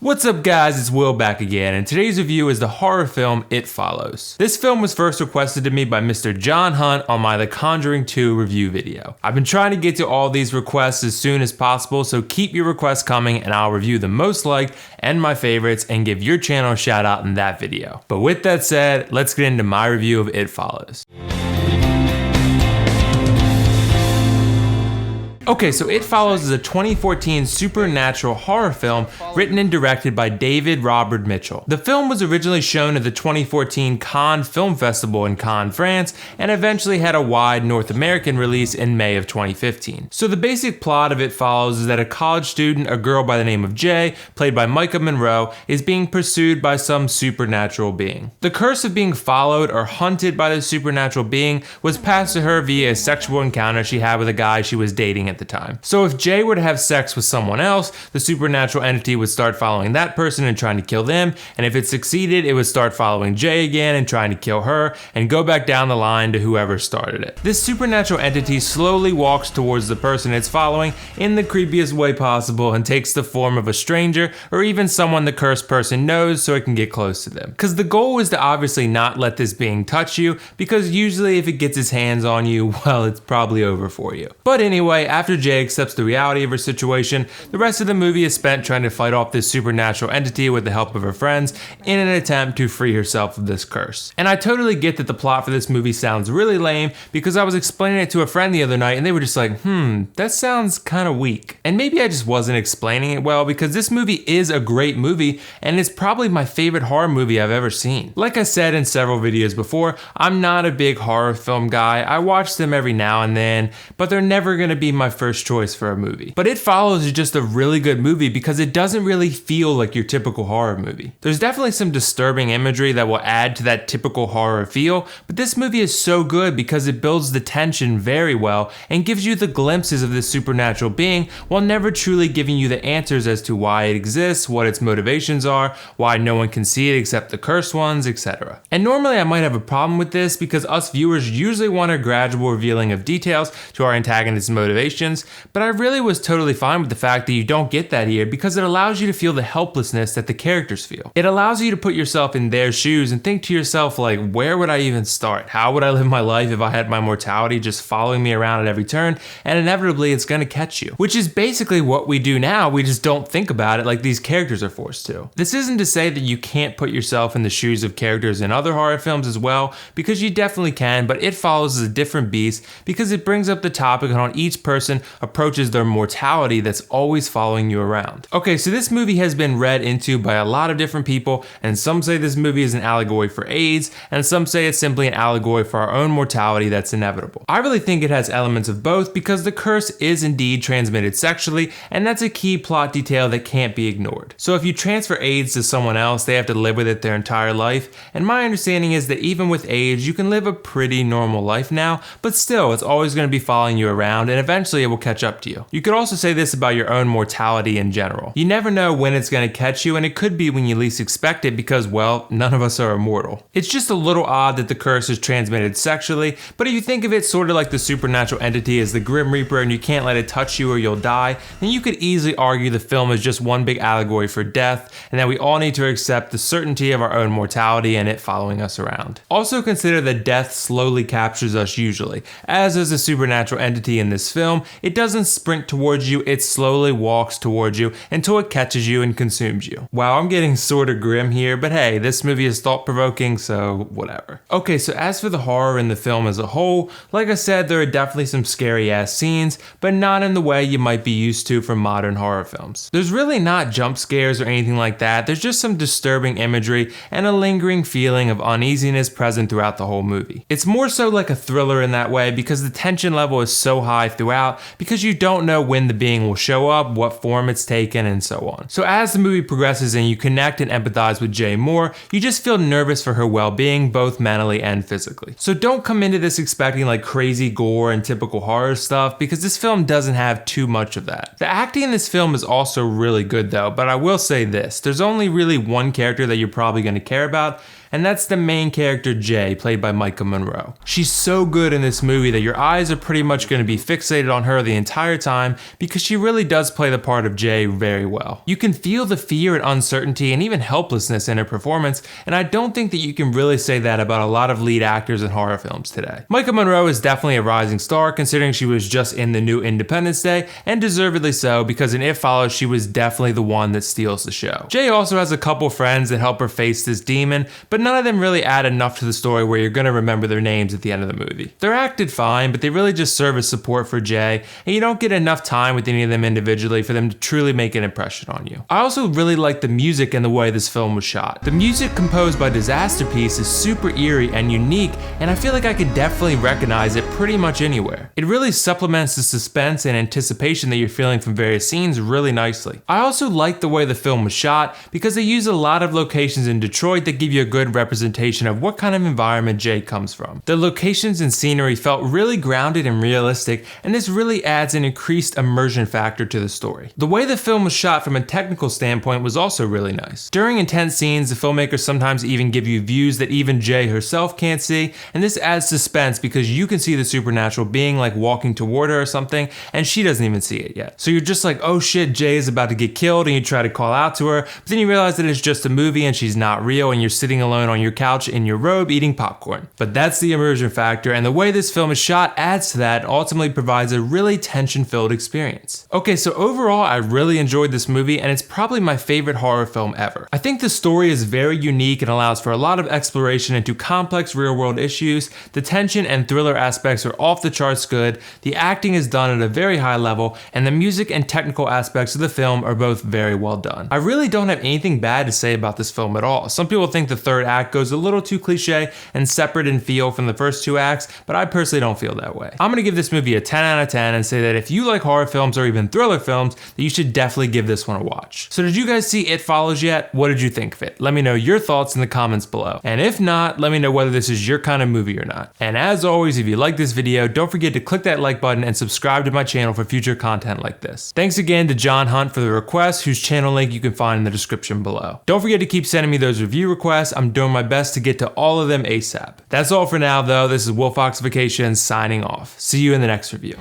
What's up guys, it's Will back again, and today's review is the horror film It Follows. This film was first requested to me by Mr. John Hunt on my The Conjuring 2 review video. I've been trying to get to all these requests as soon as possible, so keep your requests coming and I'll review the most liked and my favorites and give your channel a shout out in that video. But with that said, let's get into my review of It Follows. Okay, so It Follows is a 2014 supernatural horror film written and directed by David Robert Mitchell. The film was originally shown at the 2014 Cannes Film Festival in Cannes, France, and eventually had a wide North American release in May of 2015. So the basic plot of It Follows is that a college student, a girl by the name of Jay, played by Micah Monroe, is being pursued by some supernatural being. The curse of being followed or hunted by the supernatural being was passed to her via a sexual encounter she had with a guy she was dating at the time. So if Jay were to have sex with someone else, the supernatural entity would start following that person and trying to kill them, and if it succeeded, it would start following Jay again and trying to kill her, and go back down the line to whoever started it. This supernatural entity slowly walks towards the person it's following in the creepiest way possible and takes the form of a stranger or even someone the cursed person knows so it can get close to them. Because the goal is to obviously not let this being touch you, because usually if it gets its hands on you, well, it's probably over for you. But anyway, after Jay accepts the reality of her situation, the rest of the movie is spent trying to fight off this supernatural entity with the help of her friends in an attempt to free herself of this curse. And I totally get that the plot for this movie sounds really lame, because I was explaining it to a friend the other night and they were just like, that sounds kind of weak. And maybe I just wasn't explaining it well, because this movie is a great movie and it's probably my favorite horror movie I've ever seen. Like I said in several videos before, I'm not a big horror film guy. I watch them every now and then, but they're never gonna be my first choice for a movie. But It Follows is just a really good movie because it doesn't really feel like your typical horror movie. There's definitely some disturbing imagery that will add to that typical horror feel, but this movie is so good because it builds the tension very well and gives you the glimpses of this supernatural being while never truly giving you the answers as to why it exists, what its motivations are, why no one can see it except the cursed ones, etc. And normally I might have a problem with this because us viewers usually want a gradual revealing of details to our antagonist's motivations, but I really was totally fine with the fact that you don't get that here because it allows you to feel the helplessness that the characters feel. It allows you to put yourself in their shoes and think to yourself, like, where would I even start? How would I live my life if I had my mortality just following me around at every turn, and inevitably it's gonna catch you? Which is basically what we do now, we just don't think about it like these characters are forced to. This isn't to say that you can't put yourself in the shoes of characters in other horror films as well, because you definitely can, but It Follows is a different beast because it brings up the topic on how each person approaches their mortality that's always following you around. Okay, so this movie has been read into by a lot of different people, and some say this movie is an allegory for AIDS, and some say it's simply an allegory for our own mortality that's inevitable. I really think it has elements of both because the curse is indeed transmitted sexually, and that's a key plot detail that can't be ignored. So if you transfer AIDS to someone else, they have to live with it their entire life, and my understanding is that even with AIDS, you can live a pretty normal life now, but still, it's always going to be following you around, and eventually it will catch up to you. You could also say this about your own mortality in general. You never know when it's going to catch you, and it could be when you least expect it because, well, none of us are immortal. It's just a little odd that the curse is transmitted sexually, but if you think of it sort of like the supernatural entity as the Grim Reaper and you can't let it touch you or you'll die, then you could easily argue the film is just one big allegory for death, and that we all need to accept the certainty of our own mortality and it following us around. Also consider that death slowly captures us usually. As is the supernatural entity in this film, it doesn't sprint towards you, it slowly walks towards you until it catches you and consumes you. Wow, I'm getting sort of grim here, but hey, this movie is thought-provoking, so whatever. Okay, so as for the horror in the film as a whole, like I said, there are definitely some scary-ass scenes, but not in the way you might be used to from modern horror films. There's really not jump scares or anything like that, there's just some disturbing imagery and a lingering feeling of uneasiness present throughout the whole movie. It's more so like a thriller in that way because the tension level is so high throughout because you don't know when the being will show up, what form it's taken, and so on. So as the movie progresses and you connect and empathize with Jay more, you just feel nervous for her well-being, both mentally and physically. So don't come into this expecting like crazy gore and typical horror stuff because this film doesn't have too much of that. The acting in this film is also really good though, but I will say this, there's only really one character that you're probably going to care about, and that's the main character Jay, played by Micah Monroe. She's so good in this movie that your eyes are pretty much going to be fixated on her the entire time because she really does play the part of Jay very well. You can feel the fear and uncertainty and even helplessness in her performance, and I don't think that you can really say that about a lot of lead actors in horror films today. Micah Monroe is definitely a rising star considering she was just in the new Independence Day, and deservedly so because in It Follows she was definitely the one that steals the show. Jay also has a couple friends that help her face this demon, but none of them really add enough to the story where you're gonna remember their names at the end of the movie. They're acted fine, but they really just serve as support for Jay, and you don't get enough time with any of them individually for them to truly make an impression on you. I also really like the music and the way this film was shot. The music composed by Disasterpiece is super eerie and unique, and I feel like I could definitely recognize it pretty much anywhere. It really supplements the suspense and anticipation that you're feeling from various scenes really nicely. I also like the way the film was shot because they use a lot of locations in Detroit that give you a good representation of what kind of environment Jay comes from. The locations and scenery felt really grounded and realistic, and this really adds an increased immersion factor to the story. The way the film was shot from a technical standpoint was also really nice. During intense scenes, the filmmakers sometimes even give you views that even Jay herself can't see, and this adds suspense because you can see the supernatural being like walking toward her or something, and she doesn't even see it yet. So you're just like, oh shit, Jay is about to get killed, and you try to call out to her, but then you realize that it's just a movie and she's not real, and you're sitting alone on your couch in your robe eating popcorn. But that's the immersion factor, and the way this film is shot adds to that and ultimately provides a really tension-filled experience. Okay, so overall, I really enjoyed this movie, and it's probably my favorite horror film ever. I think the story is very unique and allows for a lot of exploration into complex real-world issues. The tension and thriller aspects are off the charts good, the acting is done at a very high level, and the music and technical aspects of the film are both very well done. I really don't have anything bad to say about this film at all. Some people think the third act goes a little too cliche and separate in feel from the first two acts, but I personally don't feel that way. I'm gonna give this movie a 10 out of 10 and say that if you like horror films or even thriller films, that you should definitely give this one a watch. So did you guys see It Follows yet? What did you think of it? Let me know your thoughts in the comments below. And if not, let me know whether this is your kind of movie or not. And as always, if you like this video, don't forget to click that like button and subscribe to my channel for future content like this. Thanks again to John Hunt for the request, whose channel link you can find in the description below. Don't forget to keep sending me those review requests. I'm doing my best to get to all of them ASAP. That's all for now though. This is WillFoxification signing off. See you in the next review.